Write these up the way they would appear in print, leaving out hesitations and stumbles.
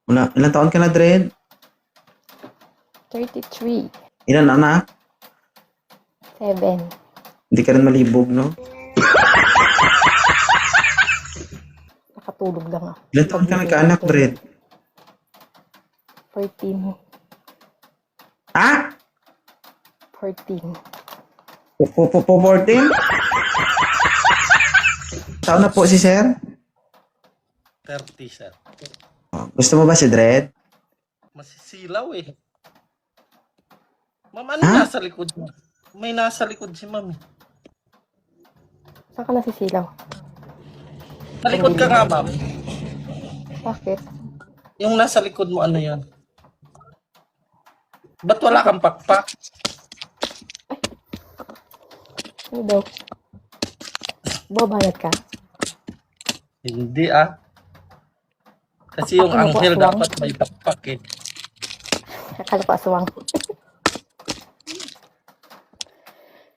Wala. Ilang taon ka na, Dred? 33. Ilan anak? 7. Hindi ka rin malibog, no? Nakatulog lang ako. Ilan taon ka nagkaanak, Dred? 14. Ah? 14. 14? Taon na po si Sir? 30, sir. Oh, gusto mo ba si Dred? Masisilaw eh. Ma'am, ano Ha? nasa likod mo? May nasa likod si ma'am. Saan ka nasisilaw? Sa likod ka nga, ma'am. Bakit? Yung nasa likod mo, ano yan? Ba't wala kang pakpak? Ano daw? Babanat ka? Hindi ah. Kasi yung Pakpak, ano po, anghel aswang? dapat may pakpak eh. Akala ko aswang.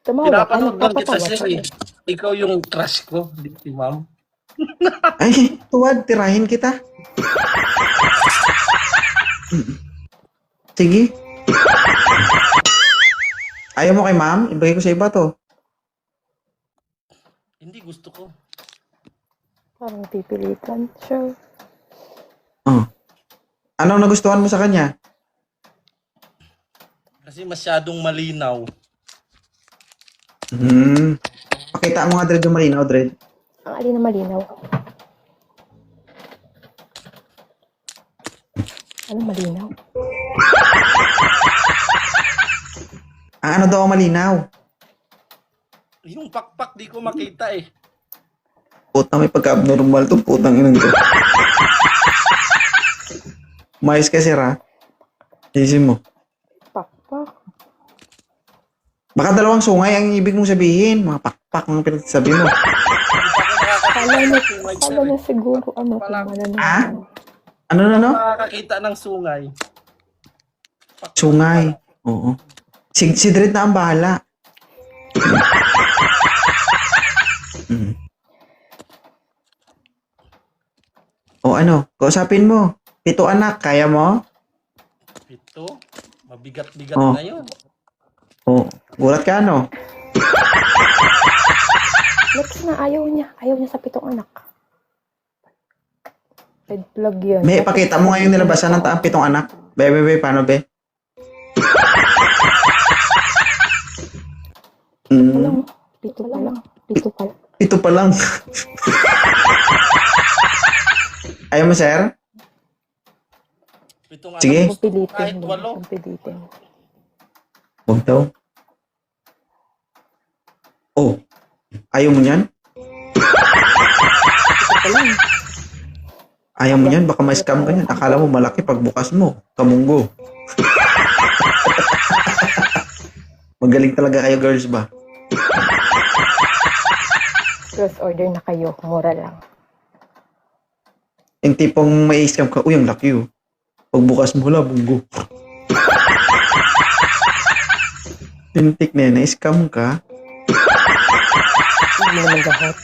Tumawa ka, Pinapanood lang kita, nagpapatawa sir ka. eh. Ikaw yung crush ko, di si ma'am. Ay, tuwad, tirahin kita. Sige. Ayaw mo kay ma'am? Ibigay ko sa iba to. Hindi gusto ko. Parang pipilitan. Sure. Oh. Anong nagustuhan mo sa kanya? Kasi masyadong malinaw. Pakita mo nga, Dred, yung malinaw, Dred. Ang alin na malinaw. Ano malinaw? Ang ano daw ang malinaw? Yung pakpak di ko makita eh. Puta, may pagka-abnormal to. Putang inang to. Mayos ka, Sir, ha? Isin mo. Pakpak. Baka dalawang sungay ang ibig mong sabihin. Mga pakpak ang pinagsasabi mo. Kala na siguro ano kung malalaman. Ah? Ano na, no? Nakakakita ng sungay. Sungay. Oo. Si Dred na ang bahala. Mm. O ano, kausapin mo. 7 anak, kaya mo? Ito, mabigat-bigat Oh. na yun. O, gulat ka, no? Next na, ayaw niya. Ayaw niya sa 7 anak. Red flag yan. May ipakita mo nga yung nilabasan ng 7 anak. Be, paano, be? Alam mo, dito pa lang. Dito pa lang. 7 pa lang. Ayaw mo, sir? Pitong Sige. anak, Pilitin. kahit 8. Pilitin. Huwag daw. Oh, ayaw mo niyan? Dito pa lang. Ayaw mo niyan? Baka ma-scam ka niyan. Akala mo malaki pagbukas mo. Kamunggo. Magaling talaga kayo, girls ba? Close order na kayo. Mura lang. Yung tipong may scam ka, uy, ang laki oh. Pagbukas mo, wala, bunggo. Pintik na yan, na-scam ka. Hindi naman lahat.